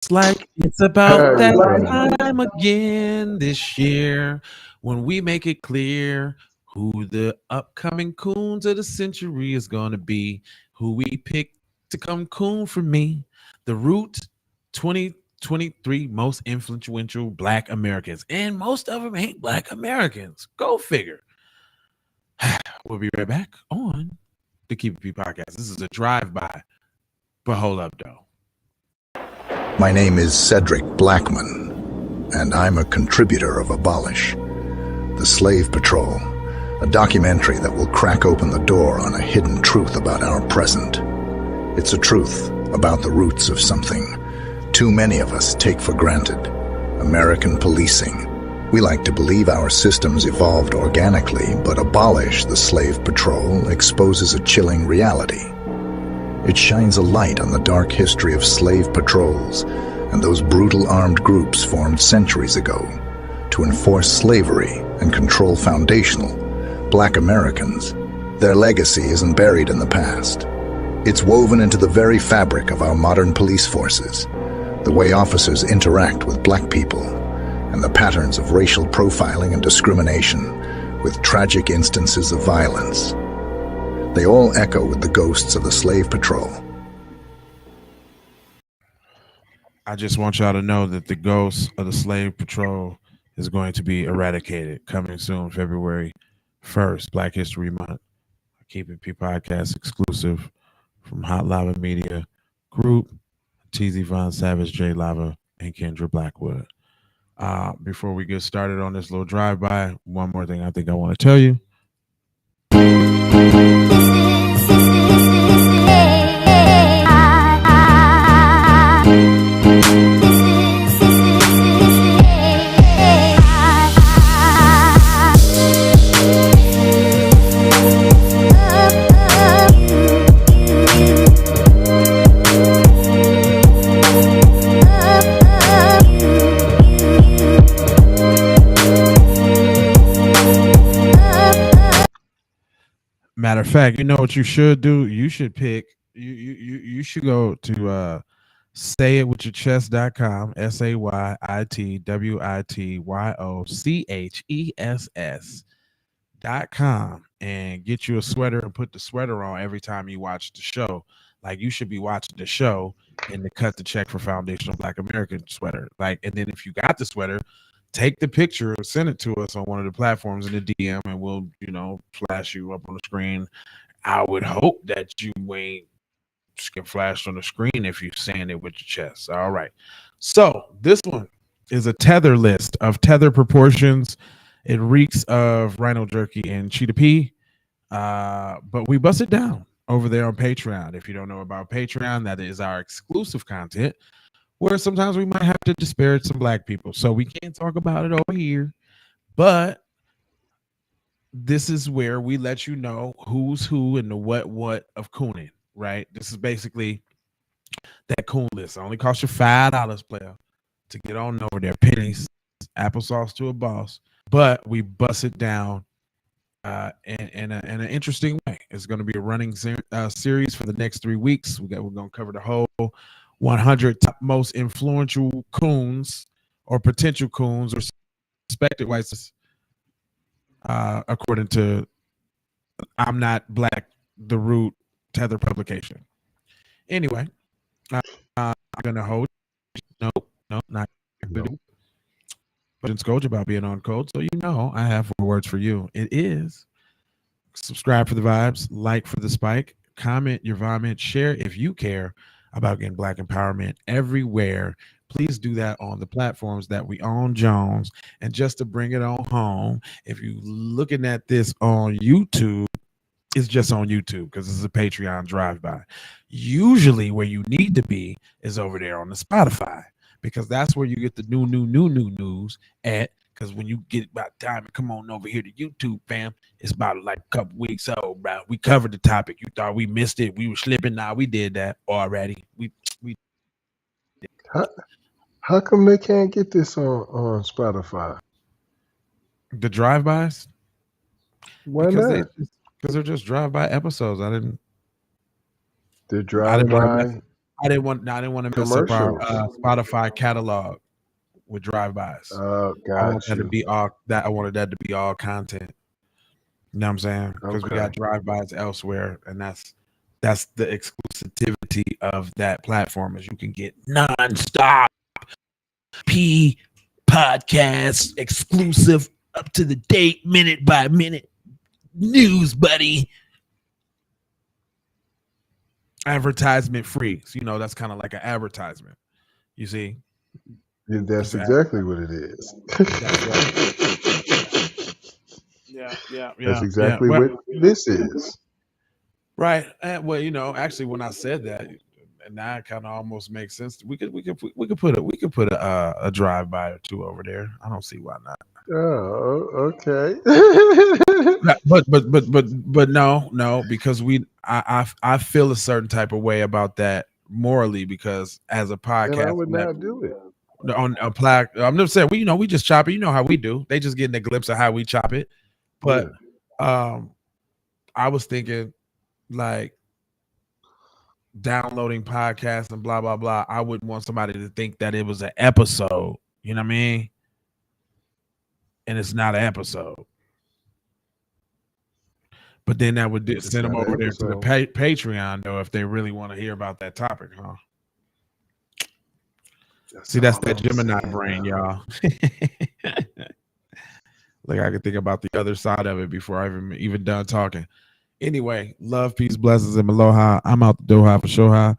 like it's about that time again this year when we make it clear who the upcoming coons of the century is going to be, who we pick to come coon for me. The Root 2023 most influential Black Americans. And most of them ain't Black Americans. Go figure. We'll be right back on the Keep It P podcast. This is a drive-by. But hold up, though. My name is Cedric Blackman, and I'm a contributor of Abolish, the Slave Patrol, a documentary that will crack open the door on a hidden truth about our present. It's a truth about the roots of something too many of us take for granted: American policing. We like to believe our systems evolved organically, but Abolish, the Slave Patrol, exposes a chilling reality. It shines a light on the dark history of slave patrols and those brutal armed groups formed centuries ago to enforce slavery and control foundational Black Americans. Their legacy isn't buried in the past. It's woven into the very fabric of our modern police forces, the way officers interact with Black people, and the patterns of racial profiling and discrimination, with tragic instances of violence. They all echo with the ghosts of the Slave Patrol. I just want y'all to know that the ghosts of the Slave Patrol is going to be eradicated coming soon, February 1st, Black History Month. Keep It P podcast exclusive from Hot Lava Media Group, TZ Von Savage, J Lava, and Kendra Blackwood. Before we get started on this little drive-by, one more thing I think I want to tell you. Matter of fact, you know what you should do? You should pick, you should go to sayitwithyourchest.com, sayitwityochess.com, and get you a sweater and put the sweater on every time you watch the show. Like, you should be watching the show and the Cut the Check for Foundational Black American sweater. Like, and then if you got the sweater, take the picture, send it to us on one of the platforms in the DM, and we'll, flash you up on the screen. I would hope that you ain't get flashed on the screen if you're saying it with your chest. All right. So this one is a tether list of tether proportions. It reeks of rhino jerky and cheetah pea, but we bust it down over there on Patreon. If you don't know about Patreon, that is our exclusive content, where sometimes we might have to disparage some Black people. So we can't talk about it over here. But this is where we let you know who's who and the what of cooning, right? This is basically that coon list. It only costs you $5, player, to get on over there. Pennies, applesauce to a boss. But we bust it down in an interesting way. It's going to be a running series for the next 3 weeks. We're going to cover the whole 100 top most influential coons or potential coons or suspected whites, according to I'm Not Black, the Root Tether publication. Anyway, I'm gonna hold. No, not. Nope. But it's coach about being on code, so I have 4 words for you. It is subscribe for the vibes, like for the spike, comment your vomit, share if you care about getting Black empowerment everywhere. Please do that on the platforms that we own, Jones. And just to bring it on home, if you're looking at this on YouTube, it's just on YouTube because this is a Patreon drive-by. Usually where you need to be is over there on the Spotify, because that's where you get the new news at. Because when you get about time to come on over here to YouTube, fam, it's about like a couple weeks old, bro. We covered the topic. You thought we missed it. We were slipping. Nah, we did that already. We How come they can't get this on Spotify? The drive-bys? Why not? Because they're just drive-by episodes. They're drive-by. I didn't want to mess up our commercials. Spotify catalog with drive-bys. I Got you. wanted that to be all content. You know what I'm saying? Because we got drive-bys elsewhere, and that's the exclusivity of that platform, is you can get non-stop P podcast exclusive, up to the date, minute by minute news, buddy. Advertisement free. So, that's kind of like an advertisement. You see? Yeah, that's exactly what it is. Yeah. That's exactly what this is. Right. And, well, actually, when I said that, and now it kind of almost makes sense. We could put a drive by or two over there. I don't see why not. Oh, okay. but no, because I feel a certain type of way about that morally, because as a podcast, and I would not do it. On a plaque, I'm just saying, we just chop it. You know how we do. They just getting a glimpse of how we chop it. But I was thinking, like, downloading podcasts and blah blah blah. I wouldn't want somebody to think that it was an episode. You know what I mean? And it's not an episode. But then that would send them over there to the Patreon, though, if they really want to hear about that topic, huh? See, that's that Gemini brain, y'all. Like, I could think about the other side of it before I even done talking. Anyway, love, peace, blessings, and aloha. I'm out the door for sure.